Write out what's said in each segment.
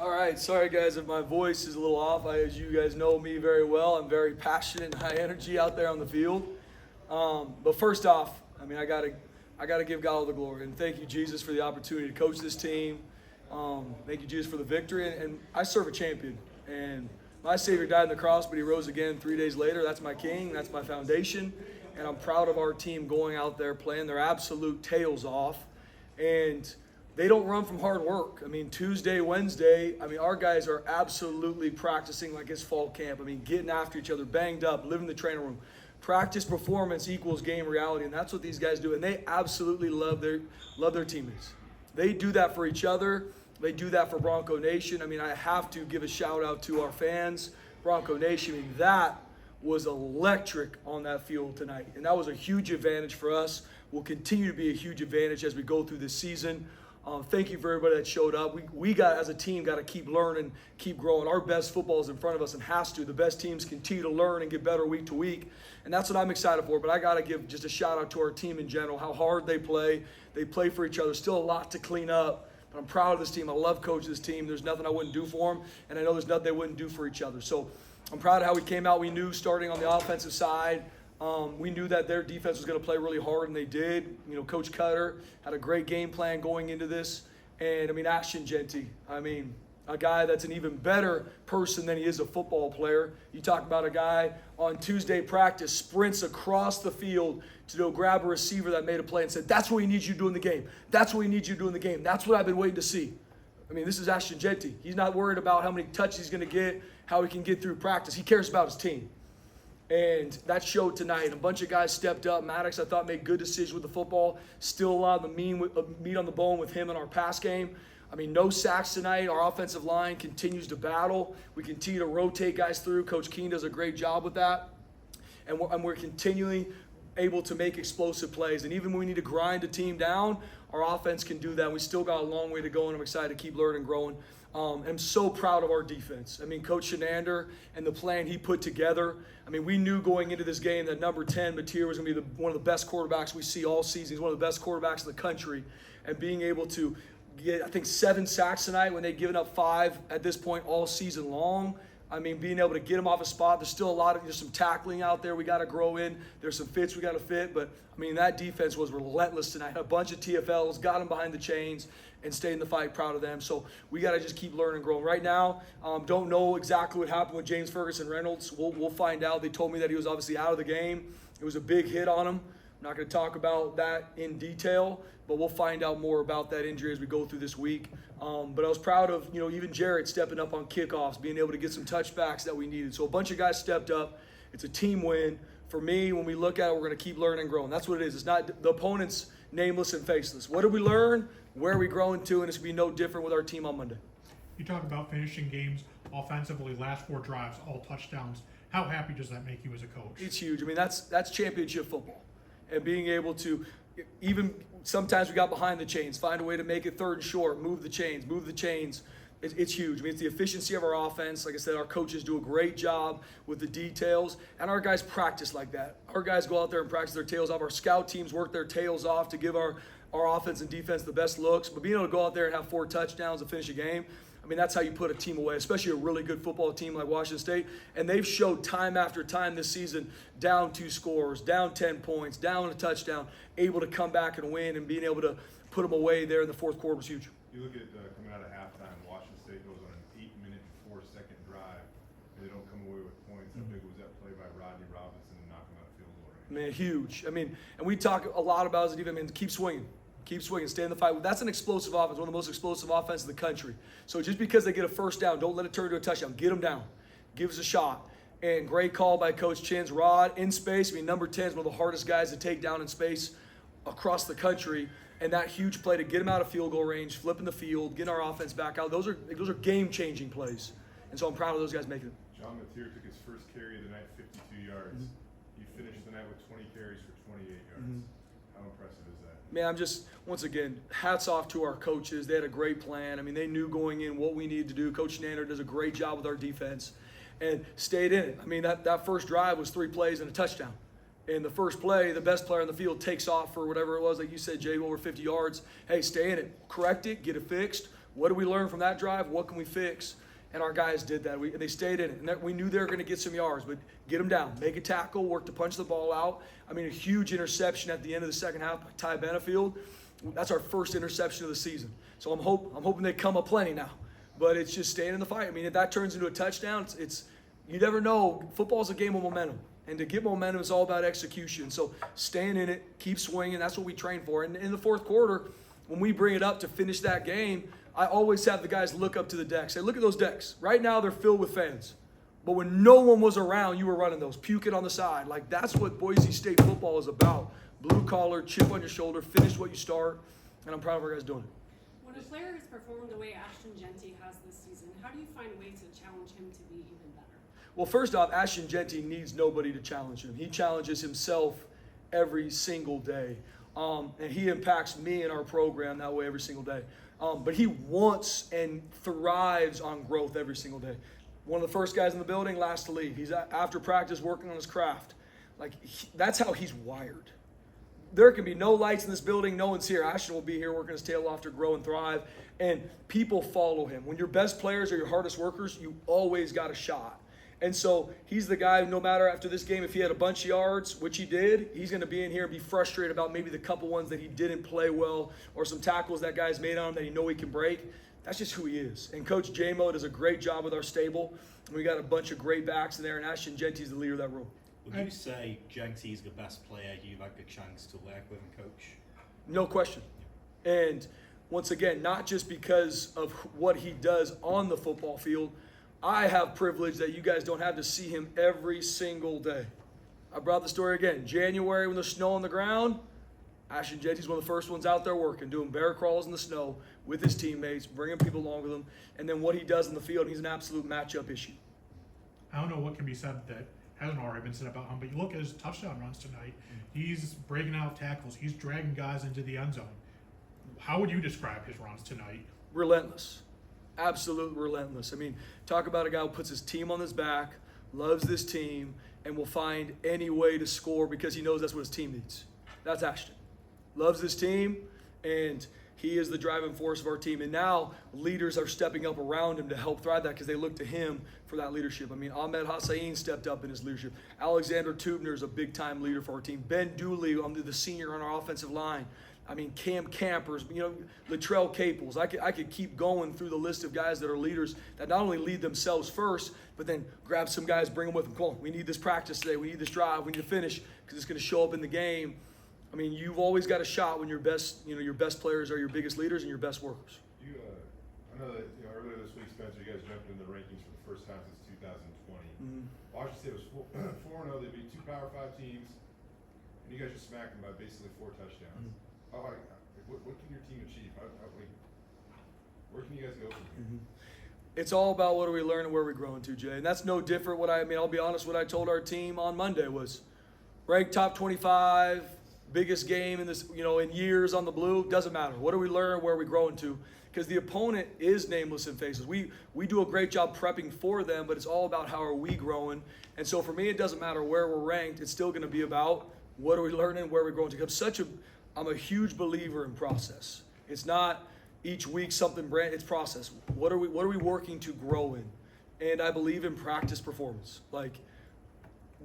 All right, sorry guys if my voice is a little off. As you guys know me very well, I'm very passionate and high energy out there on the field. But first off, I gotta give God all the glory and thank you, Jesus, for the opportunity to coach this team. Thank you, Jesus, for the victory. And I serve a champion, and my Savior died on the cross, but He rose again 3 days later. That's my King. That's my foundation, and I'm proud of our team going out there playing their absolute tails off. And they don't run from hard work. Tuesday, Wednesday, our guys are absolutely practicing like it's fall camp. Getting after each other, banged up, living in the training room. Practice performance equals game reality, and that's what these guys do. And they absolutely love their teammates. They do that for each other. They do that for Bronco Nation. I have to give a shout out to our fans, Bronco Nation. That was electric on that field tonight, and that was a huge advantage for us. Will continue to be a huge advantage as we go through this season. Thank you for everybody that showed up. We got, as a team, got to keep learning, keep growing. Our best football is in front of us and has to. The best teams continue to learn and get better week to week, and that's what I'm excited for. But I got to give just a shout out to our team in general, how hard they play. They play for each other. Still a lot to clean up, but I'm proud of this team. I love coaching this team. There's nothing I wouldn't do for them, and I know there's nothing they wouldn't do for each other. So I'm proud of how we came out. We knew starting on the offensive side, we knew that their defense was going to play really hard, and they did. Coach Cutter had a great game plan going into this. And, Ashton Genty, a guy that's an even better person than he is a football player. You talk about a guy on Tuesday practice sprints across the field to go grab a receiver that made a play and said, that's what he needs you to do in the game. That's what he needs you to do in the game. That's what I've been waiting to see. This is Ashton Genty. He's not worried about how many touches he's going to get, how he can get through practice. He cares about his team. And that showed tonight. A bunch of guys stepped up. Maddox, I thought, made good decisions with the football. Still a lot of the meat on the bone with him in our pass game. No sacks tonight. Our offensive line continues to battle. We continue to rotate guys through. Coach Keene does a great job with that. And we're continually able to make explosive plays. And even when we need to grind a team down, our offense can do that. We still got a long way to go, and I'm excited to keep learning and growing. I'm so proud of our defense. Coach Shenander and the plan he put together. We knew going into this game that number 10, Mateer, was going to be one of the best quarterbacks we see all season. He's one of the best quarterbacks in the country. And being able to get, I think, 7 sacks tonight when they've given up 5 at this point all season long. Being able to get him off a spot. There's still there's some tackling out there we got to grow in. There's some fits we got to fit. But, that defense was relentless tonight. A bunch of TFLs, got them behind the chains, and stayed in the fight. Proud of them. So we got to just keep learning and growing. Right now, don't know exactly what happened with James Ferguson Reynolds. We'll find out. They told me that he was obviously out of the game. It was a big hit on him. I'm not going to talk about that in detail, but we'll find out more about that injury as we go through this week. But I was proud of, even Jarrett stepping up on kickoffs, being able to get some touchbacks that we needed. So a bunch of guys stepped up. It's a team win. For me, when we look at it, we're going to keep learning and growing. That's what it is. It's not the opponent's nameless and faceless. What did we learn? Where are we growing to? And it's going to be no different with our team on Monday. You talk about finishing games offensively, last 4 drives, all touchdowns. How happy does that make you as a coach? It's huge. That's championship football. And being able to, even sometimes we got behind the chains, find a way to make it 3rd and short, move the chains. It's huge. It's the efficiency of our offense. Like I said, our coaches do a great job with the details, and our guys practice like that. Our guys go out there and practice their tails off. Our scout teams work their tails off to give our offense and defense the best looks. But being able to go out there and have 4 touchdowns to finish a game, that's how you put a team away, especially a really good football team like Washington State. And they've showed time after time this season, down 2 scores, down 10 points, down a touchdown, able to come back and win, and being able to put them away there in the 4th quarter was huge. You look at coming out of halftime, Washington State goes on an 8-minute and 4-second drive, and they don't come away with points. How big was that play by Rodney Robinson and knocking out a field goal range? Huge. And we talk a lot about it as a defense. Keep swinging. Keep swinging, stay in the fight. That's an explosive offense, one of the most explosive offenses in the country. So just because they get a first down, don't let it turn into a touchdown. Get them down. Give us a shot. And great call by Coach Chin's Rod in space. Number 10 is one of the hardest guys to take down in space across the country. And that huge play to get him out of field goal range, flipping the field, getting our offense back out. Those are game-changing plays. And so I'm proud of those guys making it. John Mateer took his first carry of the night, 52 yards. Mm-hmm. You finished the night with 20 carries for 28 yards. Mm-hmm. How impressive is that? I'm just, once again, hats off to our coaches. They had a great plan. They knew going in what we needed to do. Coach Nander does a great job with our defense and stayed in it. That first drive was 3 plays and a touchdown. In the first play, the best player on the field takes off for whatever it was, like you said, Jay, over 50 yards. Hey, stay in it. Correct it. Get it fixed. what did we learn from that drive? What can we fix? And our guys did that. And they stayed in it. And we knew they were going to get some yards, but get them down, make a tackle, work to punch the ball out. I mean, a huge interception at the end of the second half by Ty Benefield. That's our first interception of the season. So I'm hoping they come up plenty now. But it's just staying in the fight. I mean, if that turns into a touchdown, it's you never know. Football's a game of momentum. And to get momentum is all about execution. So staying in it, keep swinging. That's what we train for. And in the fourth quarter, when we bring it up to finish that game, I always have the guys look up to the decks. Say, look at those decks. Right now, they're filled with fans. But when no one was around, you were running those, puking on the side. Like, that's what Boise State football is about. Blue collar, chip on your shoulder, finish what you start. And I'm proud of our guys doing it. When a player has performed the way Ashton Genty has this season, how do you find ways to challenge him to be even better? Well, first off, Ashton Genty needs nobody to challenge him. He challenges himself every single day. And he impacts me and our program that way every single day. But he wants and thrives on growth every single day. One of the first guys in the building, last to leave. He's after practice working on his craft. That's how he's wired. There can be no lights in this building. No one's here. Ashton will be here working his tail off to grow and thrive. And people follow him. When your best players are your hardest workers, you always got a shot. And so he's the guy, no matter after this game, if he had a bunch of yards, which he did, he's going to be in here and be frustrated about maybe the couple ones that he didn't play well or some tackles that guy's made on him that he know he can break. That's just who he is. And Coach J-Mo does a great job with our stable. We got a bunch of great backs in there, and Ashton Genty's the leader of that room. Would you say Genty's the best player you've had the chance to work with and coach? No question. And once again, not just because of what he does on the football field, I have privilege that you guys don't have to see him every single day. I brought the story again. January when there's snow on the ground, Ashton Genty's one of the first ones out there working, doing bear crawls in the snow with his teammates, bringing people along with him. And then what he does in the field, he's an absolute matchup issue. I don't know what can be said that hasn't already been said about him, but you look at his touchdown runs tonight. He's breaking out tackles. He's dragging guys into the end zone. How would you describe his runs tonight? Relentless. Absolute relentless. I mean, talk about a guy who puts his team on his back, loves this team, and will find any way to score because he knows that's what his team needs. That's Ashton. Loves this team, and he is the driving force of our team. And now leaders are stepping up around him to help thrive that because they look to him for that leadership. I mean, Ahmed Hossein stepped up in his leadership. Alexander Tubner is a big-time leader for our team. Ben Dooley, the senior on our offensive line. I mean, Cam Campers, Latrell Caples. I could keep going through the list of guys that are leaders that not only lead themselves first, but then grab some guys, bring them with them. Come on, we need this practice today. We need this drive. We need to finish because it's going to show up in the game. I mean, you've always got a shot when your best players are your biggest leaders and your best workers. I know that earlier this week, Spencer, you guys jumped in the rankings for the first time since 2020. Washington State was 4-0. They beat 2 Power 5 teams, and you guys just smacked them by basically 4 touchdowns. What can your team achieve? Where can you guys go from here? It's all about what do we learn and where we're growing to, Jay. And that's no different. I'll be honest, what I told our team on Monday was ranked top 25, biggest game in this, in years on the blue. Doesn't matter. What do we learn? Where are we growing to? Because the opponent is nameless in faces. We do a great job prepping for them, but it's all about how are we growing. And so for me, it doesn't matter where we're ranked. It's still going to be about what are we learning, where are we growing to. I'm a huge believer in process. It's not each week something brand. It's process. What are we working to grow in? And I believe in practice performance.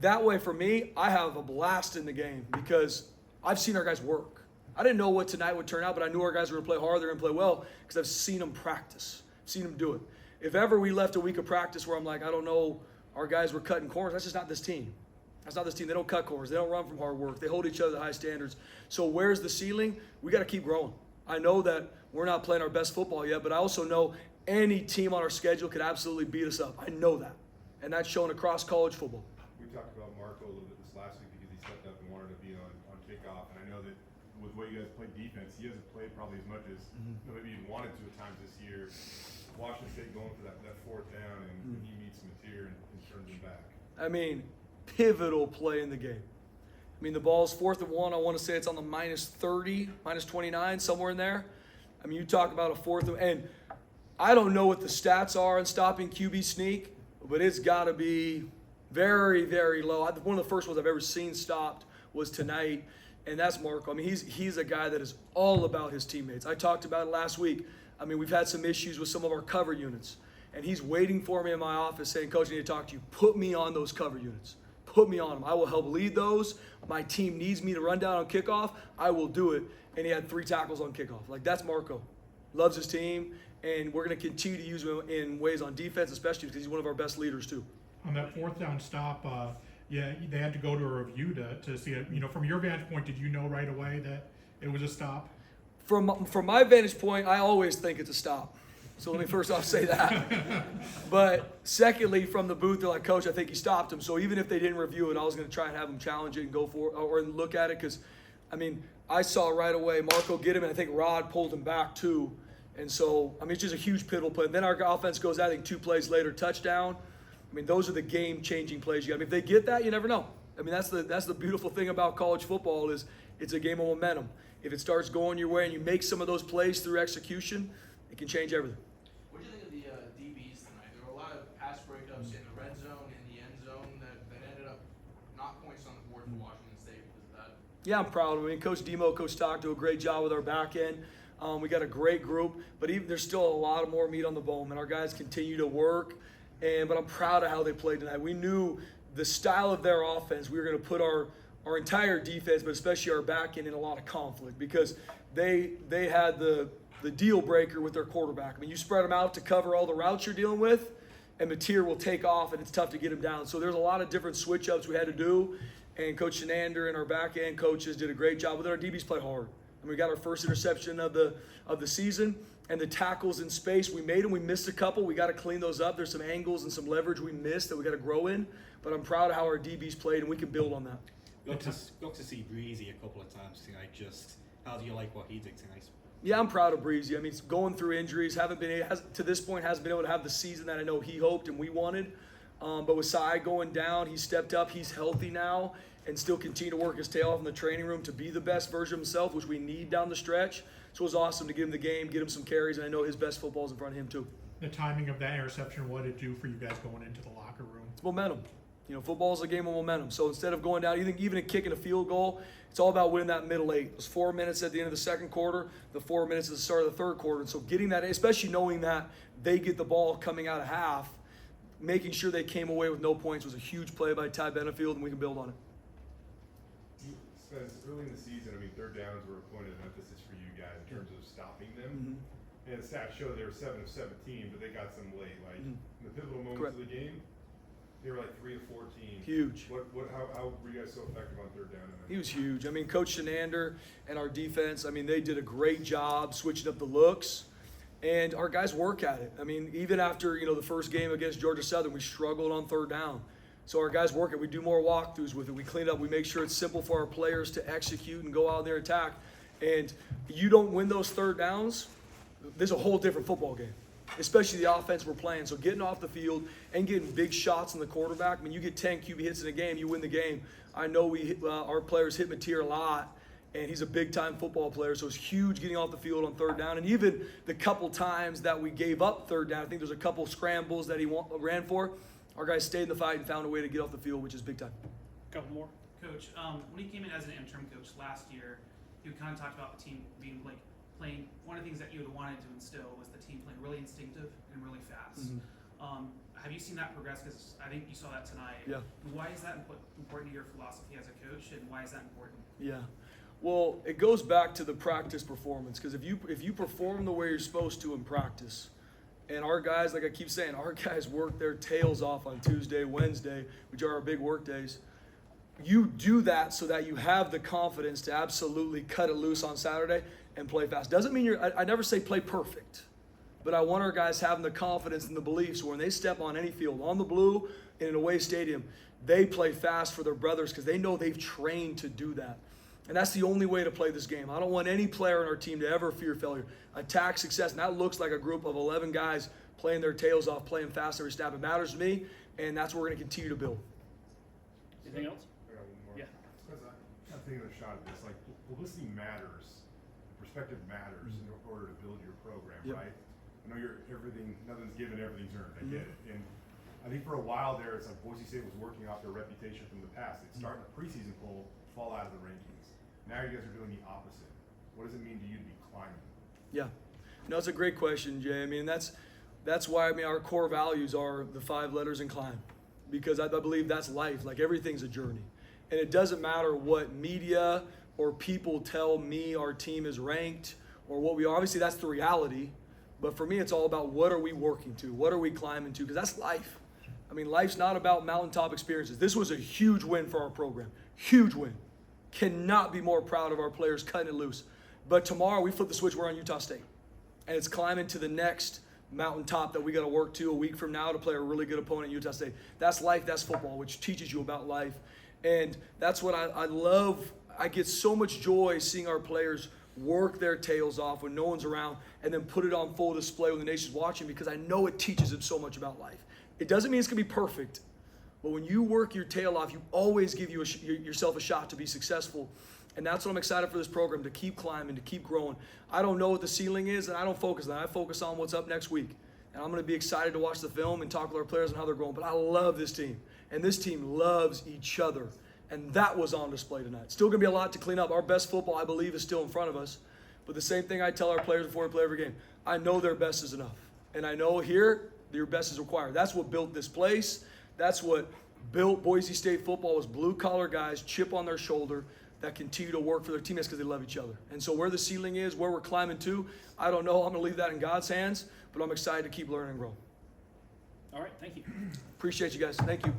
That way for me, I have a blast in the game because I've seen our guys work. I didn't know what tonight would turn out, but I knew our guys were going to play hard. They're going to play well because I've seen them practice. I've seen them do it. If ever we left a week of practice where I'm like, I don't know, our guys were cutting corners, that's just not this team. That's not this team. They don't cut corners. They don't run from hard work. They hold each other to high standards. So where's the ceiling? We got to keep growing. I know that we're not playing our best football yet, but I also know any team on our schedule could absolutely beat us up. I know that. And that's shown across college football. We talked about Marco a little bit this last week because he stepped up and wanted to be on kickoff. And I know that with the way you guys play defense, he hasn't played probably as much as maybe he wanted to at times this year. Washington State going for that 4th down, and he meets Mateer and turns him back. I mean, Pivotal play in the game. The ball's 4th and 1. I want to say it's on the -30, -29, somewhere in there. You talk about a 4th and I don't know what the stats are in stopping QB sneak, but it's got to be very, very low. One of the first ones I've ever seen stopped was tonight, and that's Marco. He's a guy that is all about his teammates. I talked about it last week. I mean, we've had some issues with some of our cover units. And he's waiting for me in my office saying, Coach, I need to talk to you. Put me on those cover units. Put me on them. I will help lead those. My team needs me to run down on kickoff. I will do it. And he had 3 tackles on kickoff. Like, that's Marco. Loves his team. And we're going to continue to use him in ways on defense, especially because he's one of our best leaders, too. On that 4th down stop, yeah, they had to go to a review to see it. You know, from your vantage point, did you know right away that it was a stop? From my vantage point, I always think it's a stop. So let me first off say that. But secondly, from the booth, they're like, Coach, I think he stopped him. So even if they didn't review it, I was going to try and have them challenge it and go for it or look at it. Because, I mean, I saw right away Marco get him, and I think Rod pulled him back too. And so, I mean, it's just a huge pivotal play. And then our offense goes, I think 2 plays later, touchdown. I mean, those are the game-changing plays. I mean, if they get that, you never know. I mean, that's the beautiful thing about college football is it's a game of momentum. If it starts going your way and you make some of those plays through execution, it can change everything. What do you think of the DBs tonight? There were a lot of pass breakups in the red zone, in the end zone that ended up not points on the board for Washington State because of that. Yeah, I'm proud of them. I mean, Coach Demo, Coach Stock do a great job with our back end. We got a great group, but even there's still a lot of more meat on the bone, and our guys continue to work. But I'm proud of how they played tonight. We knew the style of their offense. We were going to put our entire defense, but especially our back end, in a lot of conflict because they had the deal breaker with their quarterback. I mean, you spread them out to cover all the routes you're dealing with, and Mateer will take off, and it's tough to get him down. So there's a lot of different switch-ups we had to do, and Coach Shenander and our back-end coaches did a great job with it. Our DBs played hard. And we got our first interception of the season, and the tackles in space, we made them. We missed a couple. We got to clean those up. There's some angles and some leverage we missed that we got to grow in, but I'm proud of how our DBs played, and we can build on that. Got to see Breezy a couple of times tonight. Just how do you like what he did tonight? Yeah, I'm proud of Breezy. I mean, going through injuries, to this point hasn't been able to have the season that I know he hoped and we wanted. But with Sai going down, he stepped up. He's healthy now and still continue to work his tail off in the training room to be the best version of himself, which we need down the stretch. So it was awesome to give him the game, get him some carries, and I know his best football is in front of him too. The timing of that interception, what did it do for you guys going into the locker room? It's momentum. You know, football is a game of momentum. So instead of going down, even kicking a field goal, it's all about winning that middle 8. It was 4 minutes at the end of the second quarter, the 4 minutes at the start of the third quarter. And so getting that, especially knowing that they get the ball coming out of half, making sure they came away with no points was a huge play by Ty Benefield, and we can build on it. Spence, early in the season, I mean, 3rd downs were a point of emphasis for you guys in terms of stopping them. And the stats show they were 7 of 17, but they got some late. Like, in the pivotal moments Correct. of the game, they were like 3 of 14. Huge. How were you guys so effective on 3rd down? He was huge. I mean, Coach Shenander and our defense, I mean, they did a great job switching up the looks. And our guys work at it. I mean, even after, the first game against Georgia Southern, we struggled on 3rd down. So our guys work it. We do more walkthroughs with it. We clean it up. We make sure it's simple for our players to execute and go out there and attack. And you don't win those 3rd downs, there's a whole different football game, especially the offense we're playing. So getting off the field and getting big shots on the quarterback. I mean, you get 10 QB hits in a game, you win the game. I know our players hit Mateer a lot, and he's a big-time football player, so it's huge getting off the field on 3rd down. And even the couple times that we gave up 3rd down, I think there's a couple scrambles that he ran for. Our guys stayed in the fight and found a way to get off the field, which is big time. Couple more. Coach, when he came in as an interim coach last year, you kind of talked about the team being playing. One of the things that you would wanted to instill was the team playing really instinctive and really fast. Have you seen that progress? Because I think you saw that tonight. Yeah. Why is that important to your philosophy as a coach, and why is that important? Yeah. Well, it goes back to the practice performance, because if you perform the way you're supposed to in practice, and our guys, like I keep saying, our guys work their tails off on Tuesday, Wednesday, which are our big work days. You do that so that you have the confidence to absolutely cut it loose on Saturday and play fast. Doesn't mean I never say play perfect, but I want our guys having the confidence and the beliefs when they step on any field, on the blue, in an away stadium, they play fast for their brothers because they know they've trained to do that. And that's the only way to play this game. I don't want any player on our team to ever fear failure. Attack success, and that looks like a group of 11 guys playing their tails off, playing fast every snap. It matters to me, and that's what we're going to continue to build. Anything else? I got one more. Yeah. Spence, I'm taking a shot at this. Like, publicity matters. Perspective matters in order to build your program, Yep. right? I know nothing's given, everything's earned. I get it. And I think for a while there, it's like Boise State was working off their reputation from the past. They'd start in the preseason poll, fall out of the rankings. Now you guys are doing the opposite. What does it mean to you to be climbing? Yeah. No, it's a great question, Jay. I mean, that's why, I mean, our core values are the 5 letters and climb, because I believe that's life. Like, everything's a journey. And it doesn't matter what media or people tell me our team is ranked or what we are. Obviously, that's the reality. But for me, it's all about what are we working to? What are we climbing to? Because that's life. I mean, life's not about mountaintop experiences. This was a huge win for our program. Huge win. Cannot be more proud of our players cutting it loose. But tomorrow, we flip the switch, we're on Utah State. And it's climbing to the next mountaintop that we got to work to a week from now to play a really good opponent, Utah State. That's life, that's football, which teaches you about life. And that's what I love. I get so much joy seeing our players work their tails off when no one's around and then put it on full display when the nation's watching, because I know it teaches them so much about life. It doesn't mean it's going to be perfect, but when you work your tail off, you always give yourself a shot to be successful. And that's what I'm excited for this program, to keep climbing, to keep growing. I don't know what the ceiling is, and I don't focus on that. I focus on what's up next week. And I'm going to be excited to watch the film and talk with our players and how they're growing. But I love this team, and this team loves each other. And that was on display tonight. Still going to be a lot to clean up. Our best football, I believe, is still in front of us. But the same thing I tell our players before we play every game. I know their best is enough. And I know here, your best is required. That's what built this place. That's what built Boise State football, was blue-collar guys, chip on their shoulder, that continue to work for their teammates because they love each other. And so where the ceiling is, where we're climbing to, I don't know. I'm going to leave that in God's hands, but I'm excited to keep learning and growing. All right, thank you. Appreciate you guys. Thank you.